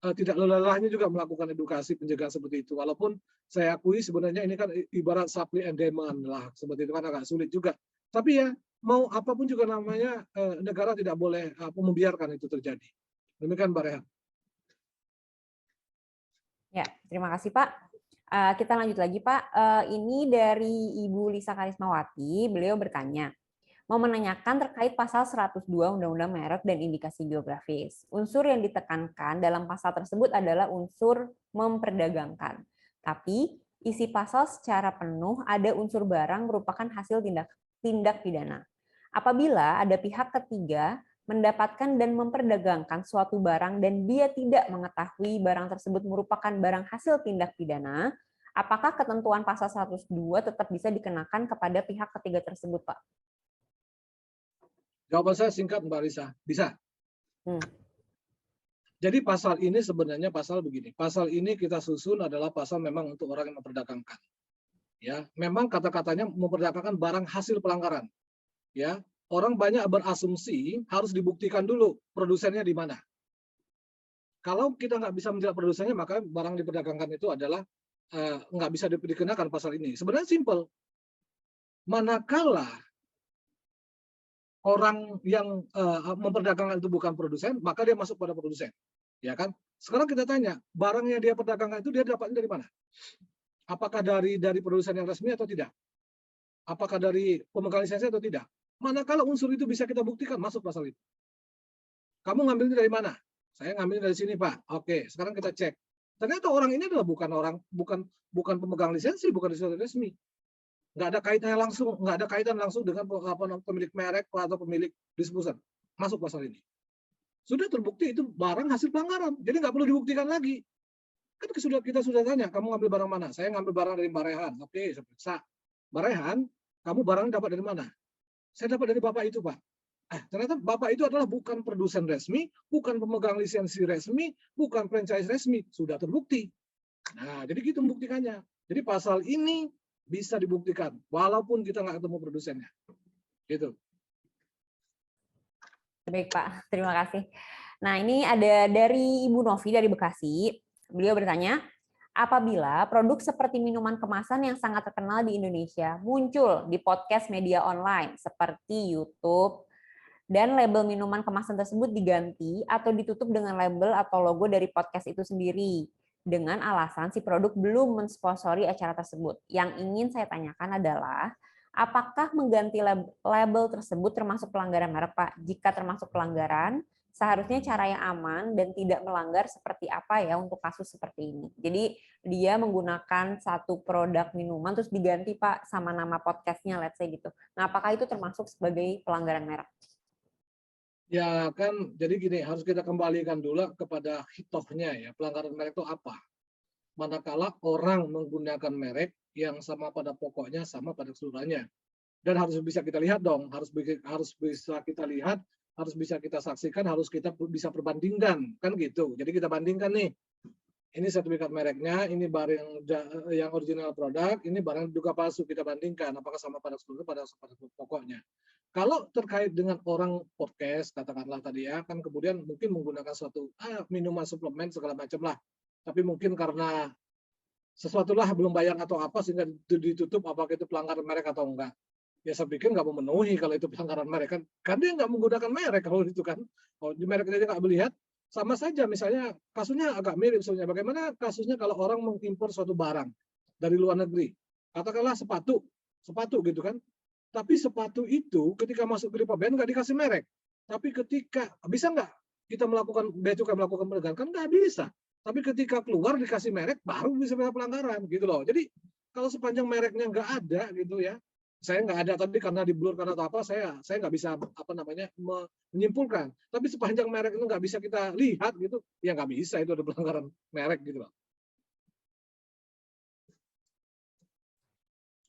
tidak lelah-lelahnya juga melakukan edukasi pencegahan seperti itu. Walaupun saya akui sebenarnya ini kan ibarat supply and demand lah, seperti itu kan agak sulit juga. Tapi ya mau apapun juga namanya, negara tidak boleh membiarkan itu terjadi. Demikian Mbak Rehan. Ya, terima kasih Pak. Kita lanjut lagi Pak. Ini dari Ibu Lisa Karismawati, beliau bertanya, mau menanyakan terkait pasal 102 Undang-Undang Merek dan Indikasi Geografis. Unsur yang ditekankan dalam pasal tersebut adalah unsur memperdagangkan. Tapi isi pasal secara penuh ada unsur barang merupakan hasil tindak pidana. Apabila ada pihak ketiga mendapatkan dan memperdagangkan suatu barang dan dia tidak mengetahui barang tersebut merupakan barang hasil tindak pidana, apakah ketentuan pasal 102 tetap bisa dikenakan kepada pihak ketiga tersebut, Pak? Jawaban saya singkat Mbak Risa, bisa. Jadi pasal ini sebenarnya pasal begini. Pasal ini kita susun adalah pasal memang untuk orang yang memperdagangkan. Ya, memang kata-katanya memperdagangkan barang hasil pelanggaran. Ya, orang banyak berasumsi harus dibuktikan dulu produsennya di mana. Kalau kita nggak bisa menjelaskan produsennya, maka barang diperdagangkan itu adalah nggak bisa dikenakan pasal ini. Sebenarnya simpel. Manakala orang yang memperdagangkan itu bukan produsen, maka dia masuk pada produsen, ya kan? Sekarang kita tanya, barang yang dia perdagangkan itu dia dapatnya dari mana? Apakah dari produsen yang resmi atau tidak? Apakah dari pemegang lisensi atau tidak? Manakala unsur itu bisa kita buktikan, masuk pasal itu. Kamu ngambilnya dari mana? Saya ngambilnya dari sini, Pak. Oke, sekarang kita cek. Ternyata orang ini adalah bukan pemegang lisensi, bukan lisensi resmi. Nggak ada kaitan langsung dengan pemilik merek atau pemilik distributor. Masuk pasal ini. Sudah terbukti itu barang hasil pelanggaran. Jadi nggak perlu dibuktikan lagi. Kan kita sudah tanya, kamu ngambil barang mana? Saya ngambil barang dari Mbak Rehan. Oke, saya periksa. Mbak Rehan, kamu barangnya dapat dari mana? Saya dapat dari Bapak itu, Pak. Ternyata Bapak itu adalah bukan produsen resmi, bukan pemegang lisensi resmi, bukan franchise resmi. Sudah terbukti. Nah, jadi gitu membuktikannya. Jadi pasal ini bisa dibuktikan, walaupun kita nggak ketemu produsennya. Gitu. Baik, Pak. Terima kasih. Nah, ini ada dari Ibu Novi dari Bekasi. Beliau bertanya, apabila produk seperti minuman kemasan yang sangat terkenal di Indonesia muncul di podcast media online seperti YouTube, dan label minuman kemasan tersebut diganti atau ditutup dengan label atau logo dari podcast itu sendiri, dengan alasan si produk belum mensponsori acara tersebut. Yang ingin saya tanyakan adalah, apakah mengganti label tersebut termasuk pelanggaran merek, Pak? Jika termasuk pelanggaran, seharusnya cara yang aman dan tidak melanggar seperti apa ya untuk kasus seperti ini? Jadi dia menggunakan satu produk minuman terus diganti, Pak, sama nama podcastnya, let's say gitu. Nah, apakah itu termasuk sebagai pelanggaran merek? Ya kan, jadi gini, harus kita kembalikan dulu kepada hitohnya ya, pelanggaran merek itu apa? Manakala orang menggunakan merek yang sama pada pokoknya, sama pada keseluruhannya. Dan harus bisa kita lihat dong, harus bisa kita lihat, harus bisa kita saksikan, harus kita bisa perbandingkan, kan gitu. Jadi kita bandingkan nih, ini sertifikat mereknya, ini barang yang original produk, ini barang juga palsu, kita bandingkan, apakah sama pada seluruh, pada pokoknya. Kalau terkait dengan orang podcast, katakanlah tadi ya, kan kemudian mungkin menggunakan suatu minuman suplemen segala macam lah. Tapi mungkin karena sesuatu lah belum bayar atau apa sehingga ditutup, apakah itu pelanggaran merek atau enggak. Ya saya pikir nggak memenuhi kalau itu pelanggaran merek kan. Karena dia nggak menggunakan merek kalau itu kan. Kalau di merek dia nggak melihat, sama saja misalnya kasusnya agak mirip sebenarnya. Bagaimana kasusnya kalau orang mengimpor suatu barang dari luar negeri. Katakanlah sepatu gitu kan. Tapi sepatu itu ketika masuk ke pabean nggak dikasih merek. Tapi ketika bisa nggak kita melakukan bea cukai melakukan penegakan? Kan nggak bisa. Tapi ketika keluar dikasih merek baru bisa pelanggaran gitu loh. Jadi kalau sepanjang mereknya nggak ada gitu ya, saya nggak ada tadi karena di blur karena apa saya nggak bisa apa namanya menyimpulkan. Tapi sepanjang merek itu nggak bisa kita lihat gitu, ya nggak bisa itu ada pelanggaran merek gitu loh.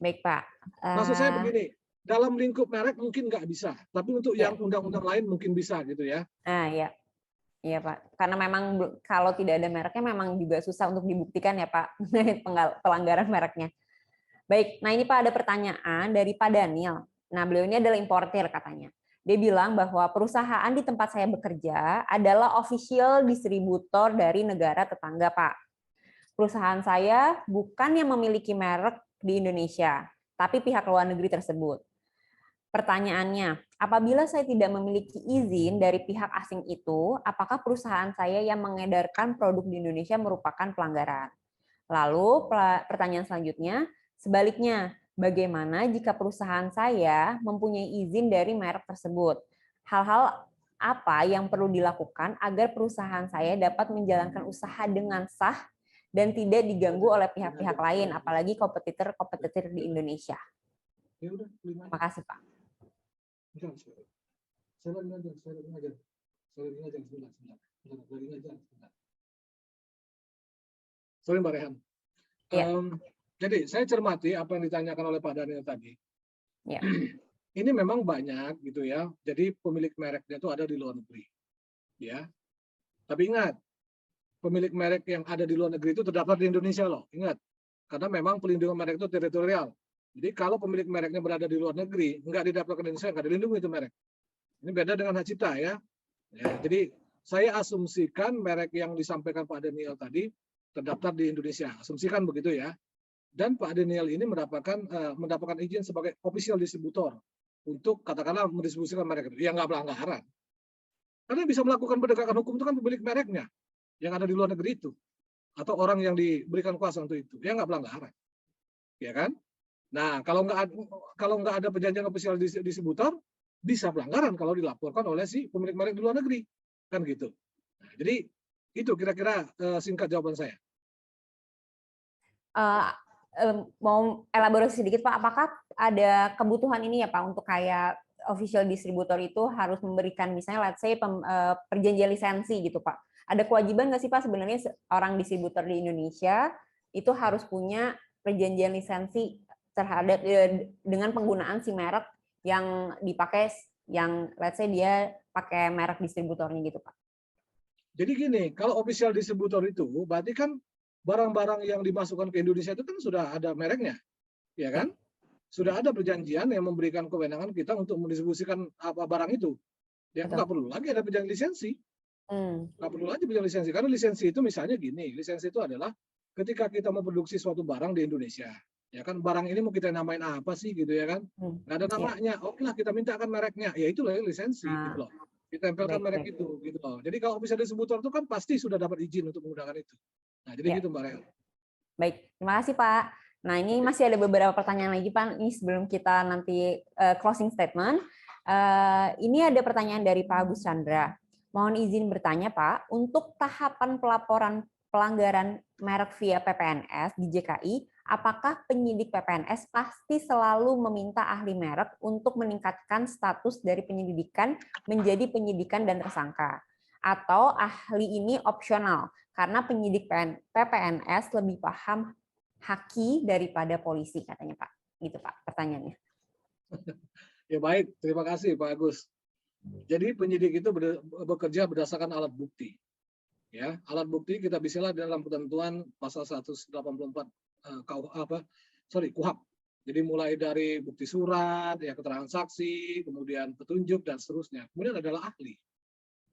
Baik Pak. Maksud saya begini, dalam lingkup merek mungkin nggak bisa, tapi untuk Ya. yang undang-undang lain mungkin bisa gitu ya. Nah, ya. Iya Pak, karena memang kalau tidak ada mereknya memang juga susah untuk dibuktikan ya Pak, pelanggaran mereknya. Baik, nah ini Pak ada pertanyaan dari Pak Daniel. Nah beliau ini adalah importir katanya. Dia bilang bahwa perusahaan di tempat saya bekerja adalah official distributor dari negara tetangga Pak. Perusahaan saya bukan yang memiliki merek di Indonesia, tapi pihak luar negeri tersebut. Pertanyaannya, apabila saya tidak memiliki izin dari pihak asing itu, apakah perusahaan saya yang mengedarkan produk di Indonesia merupakan pelanggaran? Lalu pertanyaan selanjutnya, sebaliknya, bagaimana jika perusahaan saya mempunyai izin dari merek tersebut? Hal-hal apa yang perlu dilakukan agar perusahaan saya dapat menjalankan usaha dengan sah dan tidak diganggu oleh pihak-pihak lain, apalagi kompetitor di Indonesia? Terima kasih, Pak. Sorry Mbak Rehan. Ya. Jadi saya cermati apa yang ditanyakan oleh Pak Daniel tadi. Ya. Ini memang banyak gitu ya. Jadi pemilik mereknya itu ada di luar negeri. Ya. Tapi ingat, pemilik merek yang ada di luar negeri itu terdaftar di Indonesia loh. Ingat. Karena memang pelindungan merek itu teritorial. Jadi kalau pemilik mereknya berada di luar negeri, nggak didaftarkan di Indonesia, nggak dilindungi itu merek. Ini beda dengan hak cipta ya. Jadi saya asumsikan merek yang disampaikan Pak Daniel tadi terdaftar di Indonesia. Asumsikan begitu ya. Dan Pak Daniel ini mendapatkan izin sebagai official distributor untuk katakanlah mendistribusikan merek itu. Ya nggak pelanggaran. Karena bisa melakukan penegakan hukum itu kan pemilik mereknya yang ada di luar negeri itu. Atau orang yang diberikan kuasa untuk itu. Ya nggak pelanggaran. Ya kan? Nah, kalau nggak ada perjanjian official distributor, bisa pelanggaran kalau dilaporkan oleh si pemilik merek di luar negeri. Kan gitu. Nah, jadi itu kira-kira singkat jawaban saya. Mau elaborasi sedikit Pak, apakah ada kebutuhan ini ya Pak untuk kayak official distributor itu harus memberikan misalnya let's say perjanjian lisensi gitu Pak. Ada kewajiban nggak sih Pak sebenarnya orang distributor di Indonesia itu harus punya perjanjian lisensi terhadap dengan penggunaan si merek yang dipakai, yang let's say dia pakai merek distributornya gitu Pak. Jadi gini, kalau official distributor itu berarti kan barang-barang yang dimasukkan ke Indonesia itu kan sudah ada mereknya, ya kan? Sudah ada perjanjian yang memberikan kewenangan kita untuk mendistribusikan apa barang itu. Ya nggak perlu lagi ada perjanjian lisensi. Nggak perlu lagi perjanjian lisensi, karena lisensi itu misalnya gini, lisensi itu adalah ketika kita memproduksi suatu barang di Indonesia. Ya kan, barang ini mau kita namain apa sih gitu ya kan? Nggak ada namanya. Oke lah, kita mintakan mereknya. Ya itulah lisensi gitu loh. Ditempelkan merek itu gitu loh. Jadi kalau bisa distributor itu kan pasti sudah dapat izin untuk menggunakan itu. Nah, jadi gitu Mbak Rel. Baik, terima kasih Pak. Nah, ini masih ada beberapa pertanyaan lagi Pak. Ini sebelum kita nanti closing statement. Ini ada pertanyaan dari Pak Agus Chandra. Mohon izin bertanya Pak, untuk tahapan pelaporan pelanggaran merek via PPNS di JKI, apakah penyidik PPNS pasti selalu meminta ahli merek untuk meningkatkan status dari penyelidikan menjadi penyidikan dan tersangka? Atau ahli ini opsional karena penyidik PPNS lebih paham haki daripada polisi katanya Pak. Gitu Pak pertanyaannya. Ya baik, terima kasih Pak Agus. Jadi penyidik itu bekerja berdasarkan alat bukti. Ya, alat bukti kita bisa lihat dalam ketentuan pasal 184 KUHP. Jadi mulai dari bukti surat, ya keterangan saksi, kemudian petunjuk dan seterusnya. Kemudian adalah ahli.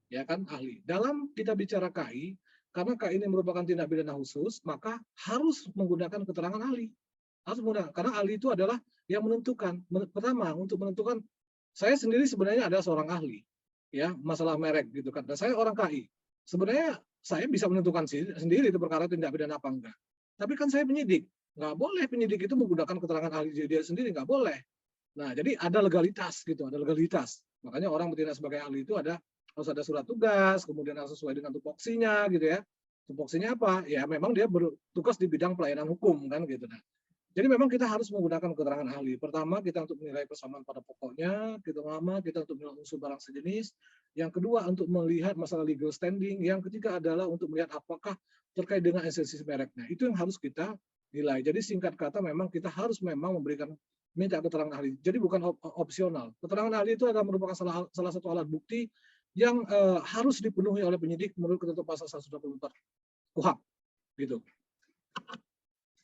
Ya kan, ahli. Dalam kita bicara KI, karena KI ini merupakan tindak pidana khusus, maka harus menggunakan keterangan ahli. Harus menggunakan, karena ahli itu adalah yang menentukan. Pertama, untuk menentukan, saya sendiri sebenarnya adalah seorang ahli, ya masalah merek gitu kan. Dan saya orang KI. Sebenarnya saya bisa menentukan sendiri itu perkara tindak pidana apa enggak. Tapi kan saya penyidik, nggak boleh penyidik itu menggunakan keterangan ahli dia sendiri, nggak boleh. Nah, jadi ada legalitas gitu, ada legalitas. Makanya orang bertindak sebagai ahli itu harus ada surat tugas, kemudian harus sesuai dengan tupoksinya gitu ya. Tupoksinya apa? Ya memang dia bertugas di bidang pelayanan hukum kan gitu. Nah, Jadi memang kita harus menggunakan keterangan ahli. Pertama, kita untuk menilai persamaan pada pokoknya, kita untuk menilai unsur barang sejenis. Yang kedua, untuk melihat masalah legal standing. Yang ketiga adalah untuk melihat apakah terkait dengan esensi mereknya. Itu yang harus kita nilai. Jadi singkat kata memang kita harus memang minta keterangan ahli. Jadi bukan opsional. Keterangan ahli itu adalah merupakan salah satu alat bukti yang harus dipenuhi oleh penyidik menurut ketentuan pasal 124 KUHP. Gitu.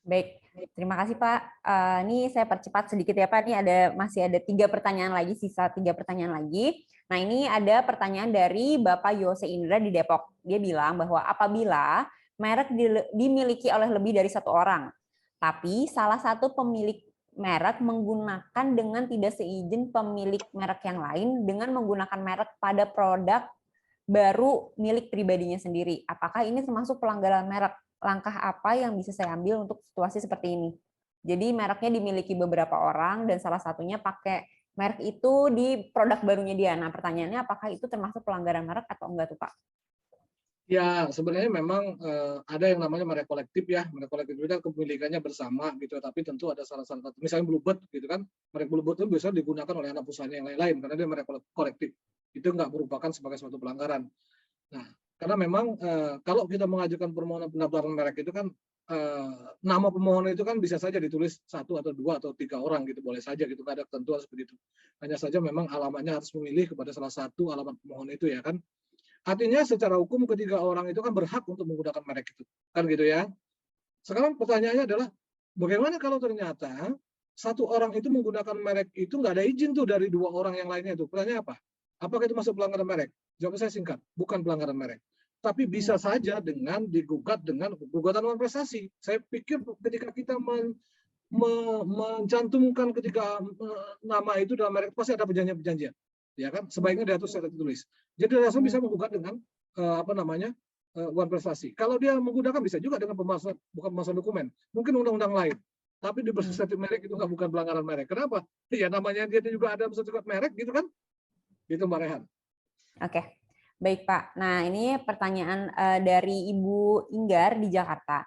Baik, terima kasih Pak. Ini saya percepat sedikit ya Pak. Ini masih ada 3 pertanyaan lagi, sisa 3 pertanyaan lagi. Nah ini ada pertanyaan dari Bapak Yose Indra di Depok. Dia bilang bahwa apabila merek dimiliki oleh lebih dari 1 orang, tapi salah satu pemilik merek menggunakan dengan tidak seizin pemilik merek yang lain dengan menggunakan merek pada produk baru milik pribadinya sendiri. Apakah ini termasuk pelanggaran merek? Langkah apa yang bisa saya ambil untuk situasi seperti ini? Jadi mereknya dimiliki beberapa orang dan salah satunya pakai merek itu di produk barunya dia. Nah, pertanyaannya apakah itu termasuk pelanggaran merek atau enggak tuh, Pak? Ya, sebenarnya memang ada yang namanya merek kolektif ya. Merek kolektif itu kepemilikannya bersama gitu, tapi tentu ada salah satu. Misalnya Bluebird gitu kan, merek Bluebird itu bisa digunakan oleh anak perusahaan yang lain-lain karena dia merek kolektif. Itu nggak merupakan sebagai suatu pelanggaran. Nah, karena memang kalau kita mengajukan permohonan pendaftaran merek itu kan nama pemohon itu kan bisa saja ditulis 1 atau 2 atau 3 orang gitu, boleh saja gitu, nggak ada ketentuan seperti itu. Hanya saja memang alamatnya harus memilih kepada salah satu alamat pemohon itu ya kan. Artinya secara hukum ketiga orang itu kan berhak untuk menggunakan merek itu, kan gitu ya. Sekarang pertanyaannya adalah bagaimana kalau ternyata 1 orang itu menggunakan merek itu nggak ada izin tuh dari 2 orang yang lainnya itu. Pertanyaannya apa? Apakah itu masuk pelanggaran merek? Jawaban saya singkat, bukan pelanggaran merek. Tapi bisa saja dengan digugat dengan gugatan non prestasi. Saya pikir ketika kita mencantumkan ketika nama itu dalam merek pasti ada perjanjian-perjanjian, ya kan? Sebaiknya diatur secara tertulis. Jadi langsung bisa menggugat dengan uang prestasi. Kalau dia menggunakan bisa juga dengan bukan pemalsuan dokumen, mungkin undang-undang lain. Tapi di bersertifikat merek itu bukan pelanggaran merek. Kenapa? Ya namanya dia juga ada bersertifikat merek gitu kan? Gitu Mbak Rehan. Oke, baik Pak. Nah ini pertanyaan dari Ibu Inggar di Jakarta.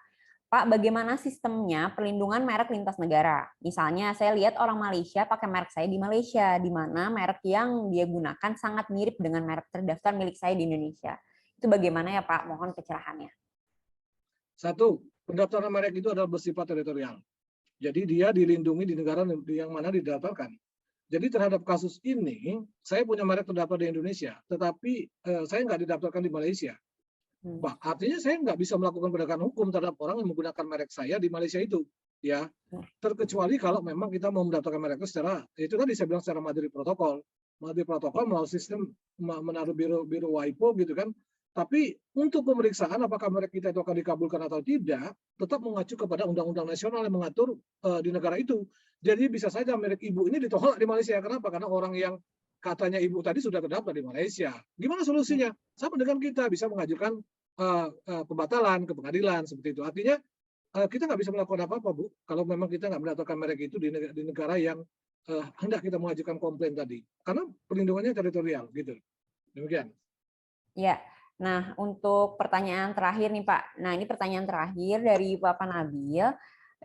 Pak, bagaimana sistemnya perlindungan merek lintas negara? Misalnya saya lihat orang Malaysia pakai merek saya di Malaysia, di mana merek yang dia gunakan sangat mirip dengan merek terdaftar milik saya di Indonesia. Itu bagaimana ya Pak? Mohon pencerahannya. 1, pendaftaran merek itu adalah bersifat teritorial. Jadi dia dilindungi di negara yang mana didaftarkan. Jadi terhadap kasus ini, saya punya merek terdaftar di Indonesia, tetapi saya nggak didaftarkan di Malaysia. Artinya saya nggak bisa melakukan penegakan hukum terhadap orang yang menggunakan merek saya di Malaysia itu, ya. Terkecuali kalau memang kita mau mendaftarkan merek itu secara, itu tadi saya bilang secara Madrid protokol melalui sistem menaruh biru WIPO gitu kan. Tapi untuk pemeriksaan apakah merek kita itu akan dikabulkan atau tidak, tetap mengacu kepada undang-undang nasional yang mengatur di negara itu. Jadi bisa saja merek ibu ini ditolak di Malaysia. Kenapa? Karena orang yang katanya ibu tadi sudah terdaftar di Malaysia. Gimana solusinya? Sama dengan kita bisa mengajukan pembatalan ke pengadilan seperti itu. Artinya kita nggak bisa melakukan apa-apa, Bu, kalau memang kita nggak mendaftarkan merek itu di negara yang hendak kita mengajukan komplain tadi. Karena perlindungannya teritorial, gitu. Demikian. Ya. Nah, untuk pertanyaan terakhir nih Pak. Nah, ini pertanyaan terakhir dari Bapak Nabil.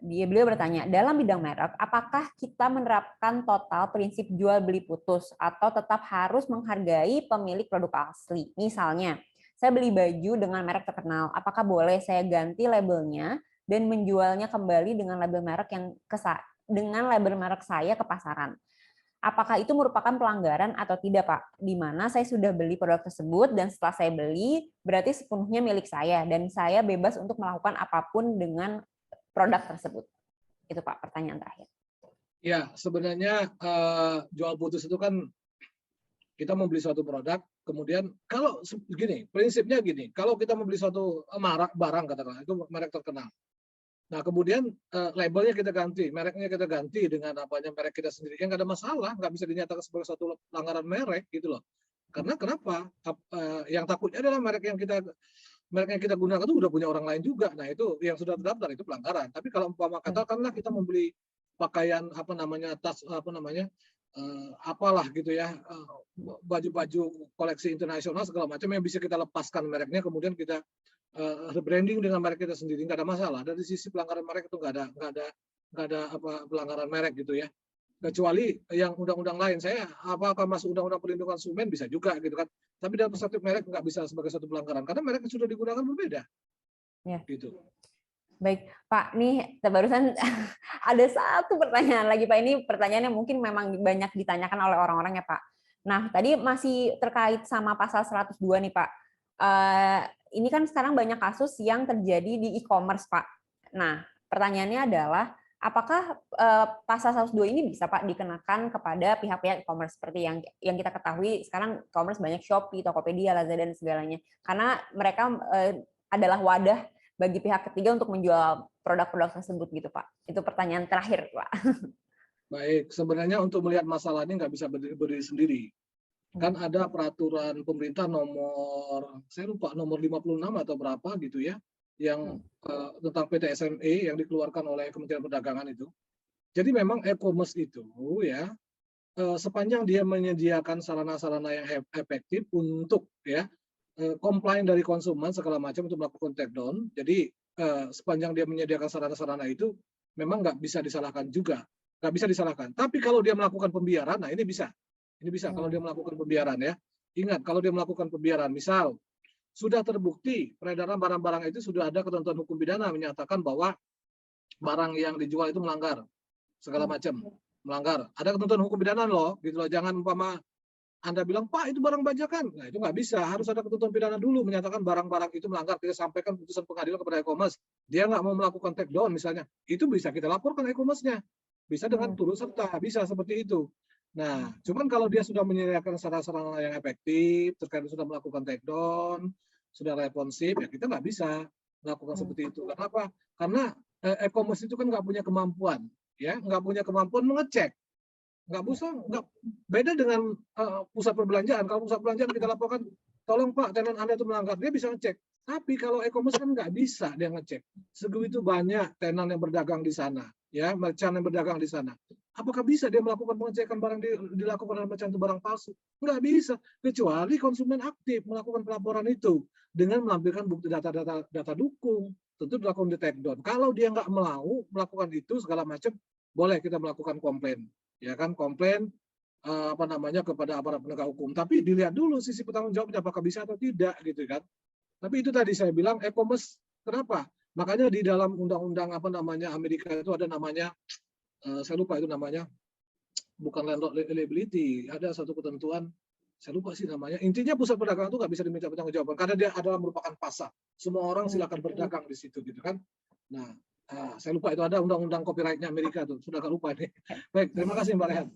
Beliau bertanya, dalam bidang merek, apakah kita menerapkan total prinsip jual beli putus atau tetap harus menghargai pemilik produk asli? Misalnya, saya beli baju dengan merek terkenal, apakah boleh saya ganti labelnya dan menjualnya kembali dengan label merek saya ke pasaran? Apakah itu merupakan pelanggaran atau tidak, Pak? Di mana saya sudah beli produk tersebut dan setelah saya beli, berarti sepenuhnya milik saya dan saya bebas untuk melakukan apapun dengan produk tersebut. Itu Pak, pertanyaan terakhir. Ya, sebenarnya jual putus itu kan kita membeli suatu produk, kemudian kalau gini, prinsipnya gini, kalau kita membeli suatu barang katakanlah itu merek terkenal. Nah, kemudian labelnya kita ganti, mereknya kita ganti dengan merek kita sendiri. Yang nggak ada masalah, nggak bisa dinyatakan sebagai suatu pelanggaran merek gitu loh. Karena kenapa? Yang takutnya adalah merek yang kita gunakan itu udah punya orang lain juga. Nah, itu yang sudah terdaftar itu pelanggaran. Tapi kalau umpama katakanlah kita membeli pakaian tas apalah gitu ya, baju-baju koleksi internasional segala macam yang bisa kita lepaskan mereknya, kemudian kita rebranding dengan merek kita sendiri, nggak ada masalah. Dari sisi pelanggaran merek itu nggak ada pelanggaran merek gitu ya. Kecuali yang undang-undang lain, saya apakah masuk undang-undang perlindungan konsumen bisa juga gitu kan. Tapi dalam perspektif merek nggak bisa sebagai satu pelanggaran karena merek yang sudah digunakan berbeda. Ya. Gitu. Baik, Pak, nih barusan ada satu pertanyaan lagi, Pak. Ini pertanyaan yang mungkin memang banyak ditanyakan oleh orang-orang ya, Pak. Nah, tadi masih terkait sama pasal 102 nih, Pak. Ini kan sekarang banyak kasus yang terjadi di e-commerce, Pak. Nah, pertanyaannya adalah, apakah pasal 102 ini bisa, Pak, dikenakan kepada pihak-pihak e-commerce seperti yang kita ketahui sekarang e-commerce banyak Shopee, Tokopedia, Lazada, dan segalanya. Karena mereka adalah wadah bagi pihak ketiga untuk menjual produk-produk tersebut gitu, Pak. Itu pertanyaan terakhir, Pak. Baik, sebenarnya untuk melihat masalah ini nggak bisa berdiri sendiri. Kan ada peraturan pemerintah saya lupa nomor 56 atau berapa gitu ya, yang tentang PTSME yang dikeluarkan oleh Kementerian Perdagangan itu. Jadi memang e-commerce itu ya, sepanjang dia menyediakan sarana-sarana yang efektif untuk ya komplain dari konsumen segala macam untuk melakukan take down. Jadi sepanjang dia menyediakan sarana-sarana itu memang nggak bisa disalahkan juga, nggak bisa disalahkan. Tapi kalau dia melakukan pembiaran, nah ini bisa kalau dia melakukan pembiaran ya. Ingat kalau dia melakukan pembiaran, misal sudah terbukti peredaran barang-barang itu sudah ada ketentuan hukum pidana menyatakan bahwa barang yang dijual itu melanggar segala macam, melanggar. Ada ketentuan hukum pidana loh, gitu loh. Jangan umpama Anda bilang, Pak, itu barang bajakan. Nah, itu nggak bisa. Harus ada ketentuan pidana dulu menyatakan barang-barang itu melanggar. Kita sampaikan putusan pengadilan kepada e-commerce. Dia nggak mau melakukan take down misalnya. Itu bisa kita laporkan e-commerce-nya. Bisa dengan turut serta. Bisa seperti itu. Nah, cuman kalau dia sudah menyediakan sarana-sarana yang efektif, terkait sudah melakukan take down, sudah responsif, ya kita nggak bisa melakukan seperti itu. Kenapa? Karena e-commerce itu kan nggak punya kemampuan. Ya, nggak punya kemampuan mengecek. Nggak beda dengan pusat perbelanjaan. Kalau pusat perbelanjaan kita laporkan, tolong Pak, tenan Anda itu melanggar, dia bisa ngecek. Tapi kalau e-commerce kan nggak bisa dia ngecek. Segitu banyak tenan yang berdagang di sana, ya, merchant yang berdagang di sana. Apakah bisa dia melakukan pengecekan barang dilakukan oleh merchant itu barang palsu? Nggak bisa, kecuali konsumen aktif melakukan pelaporan itu dengan melampirkan bukti data dukung, tentu dilakukan di take down. Kalau dia nggak mau melakukan itu segala macam, boleh kita melakukan komplain. Ya kan, komplain kepada aparat penegak hukum. Tapi dilihat dulu sisi pertanggungjawabnya apakah bisa atau tidak gitu kan. Tapi itu tadi saya bilang e-commerce kenapa? Makanya di dalam undang-undang Amerika itu ada namanya saya lupa itu namanya, bukan landlord liability, ada satu ketentuan saya lupa sih namanya. Intinya pusat perdagangan itu nggak bisa diminta pertanggungjawaban karena dia adalah merupakan pasar. Semua orang silakan berdagang di situ gitu kan. Nah, saya lupa itu ada undang-undang copyright-nya Amerika tuh, sudah nggak lupa ini. Baik, terima kasih Mbak Rehan.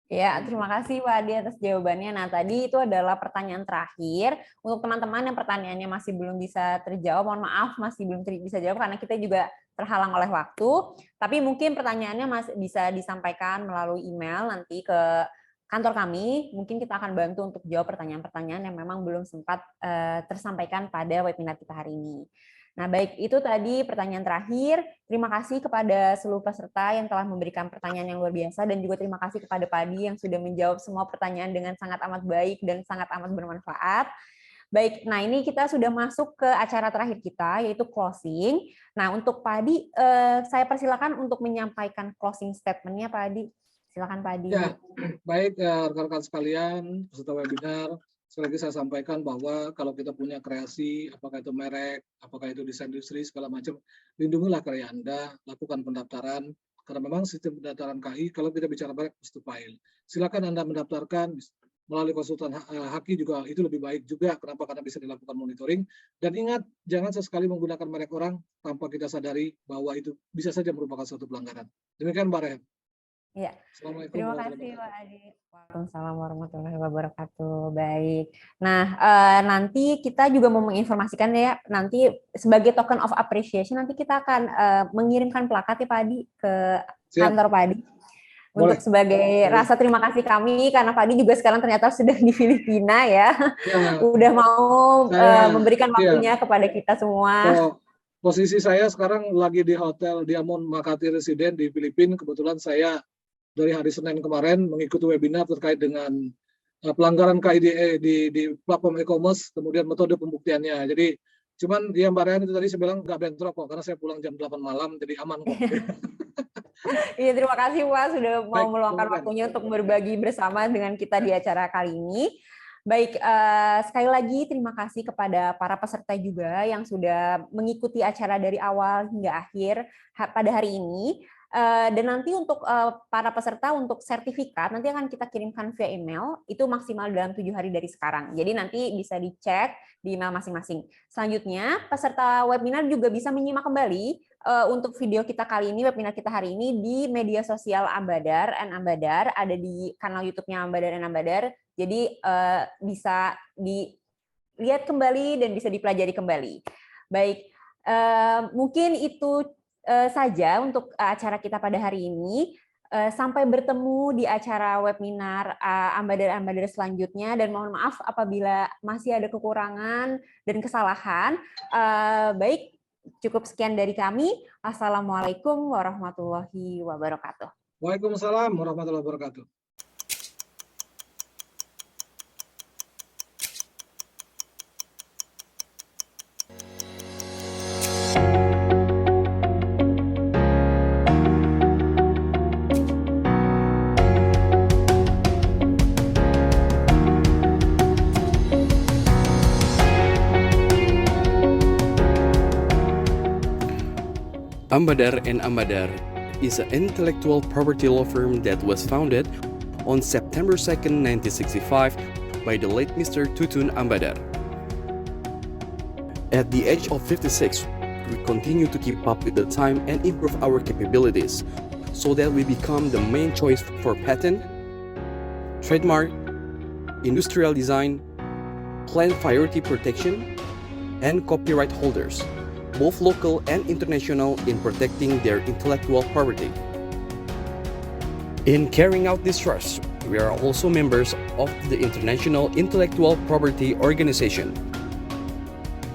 Ya, terima kasih Pak Adi atas jawabannya. Nah, tadi itu adalah pertanyaan terakhir. Untuk teman-teman yang pertanyaannya masih belum bisa terjawab, mohon maaf masih belum bisa jawab karena kita juga terhalang oleh waktu. Tapi mungkin pertanyaannya masih bisa disampaikan melalui email nanti ke kantor kami. Mungkin kita akan bantu untuk jawab pertanyaan-pertanyaan yang memang belum sempat tersampaikan pada webinar kita hari ini. Nah, baik, itu tadi pertanyaan terakhir. Terima kasih kepada seluruh peserta yang telah memberikan pertanyaan yang luar biasa, dan juga terima kasih kepada Pak Adi yang sudah menjawab semua pertanyaan dengan sangat amat baik dan sangat amat bermanfaat. Baik, nah ini kita sudah masuk ke acara terakhir kita, yaitu closing. Nah, untuk Pak Adi, saya persilakan untuk menyampaikan closing statement-nya, Pak Adi. Silakan, Pak Adi. Ya, baik rekan-rekan sekalian, peserta webinar. Sekali lagi saya sampaikan bahwa kalau kita punya kreasi, apakah itu merek, apakah itu desain industri, segala macam, lindungilah karya Anda, lakukan pendaftaran, karena memang sistem pendaftaran KI, kalau kita bicara merek, must to file. Silakan Anda mendaftarkan melalui konsultan Haki juga, itu lebih baik juga. Kenapa? Karena bisa dilakukan monitoring. Dan ingat, jangan sesekali menggunakan merek orang tanpa kita sadari bahwa itu bisa saja merupakan suatu pelanggaran. Demikian Mbak Rehan. Ya, terima kasih Pak Adi. Waalaikumsalam warahmatullahi wabarakatuh. Baik. Nah, nanti kita juga mau menginformasikan ya, nanti sebagai token of appreciation nanti kita akan mengirimkan plakat ya Pak Adi ke kantor Pak Adi. Untuk sebagai rasa terima kasih kami, karena Pak Adi juga sekarang ternyata sudah di Filipina ya. Udah mau memberikan waktunya kepada kita semua. Posisi saya sekarang lagi di Hotel Diamond Makati Residen di Filipina. Kebetulan saya dari hari Senin kemarin mengikuti webinar terkait dengan pelanggaran KIDE di platform e-commerce, kemudian metode pembuktiannya. Jadi, cuman yang Mbak Rehan itu tadi saya bilang nggak bentrok kok, karena saya pulang jam 8 malam, jadi aman kok. Iya, terima kasih Pak sudah mau Baik, meluangkan silakan. waktunya untuk berbagi bersama dengan kita di acara kali ini. Baik, sekali lagi terima kasih kepada para peserta juga yang sudah mengikuti acara dari awal hingga akhir pada hari ini. Dan nanti untuk para peserta untuk sertifikat nanti akan kita kirimkan via email, itu maksimal dalam 7 hari dari sekarang. Jadi nanti bisa dicek di email masing-masing. Selanjutnya, peserta webinar juga bisa menyimak kembali untuk video kita kali ini, webinar kita hari ini di media sosial Ambadar and Ambadar, ada di kanal YouTube-nya Ambadar and Ambadar. Jadi bisa dilihat kembali dan bisa dipelajari kembali. Baik, mungkin itu saja untuk acara kita pada hari ini. Sampai bertemu di acara webinar Ambadar-Ambadar selanjutnya, dan mohon maaf apabila masih ada kekurangan dan kesalahan. Baik, cukup sekian dari kami. Assalamualaikum warahmatullahi wabarakatuh. Waalaikumsalam warahmatullahi wabarakatuh. Ambadar and Ambadar is an intellectual property law firm that was founded on September 2nd, 1965 by the late Mr. Tutun Ambadar. At the age of 56, we continue to keep up with the time and improve our capabilities so that we become the main choice for patent, trademark, industrial design, plant variety protection, and copyright holders, both local and international, in protecting their intellectual property. In carrying out this trust, we are also members of the International Intellectual Property Organization.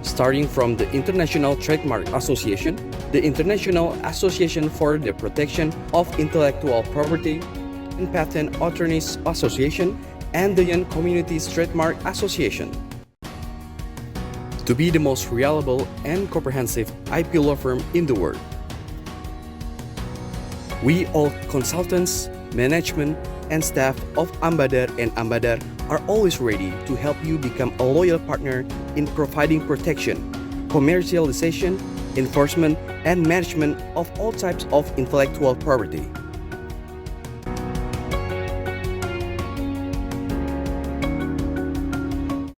Starting from the International Trademark Association, the International Association for the Protection of Intellectual Property, and Patent Attorneys Association, and the Young Communities Trademark Association. To be the most reliable and comprehensive IP law firm in the world. We all consultants, management, and staff of Ambadar and Ambadar are always ready to help you become a loyal partner in providing protection, commercialization, enforcement, and management of all types of intellectual property.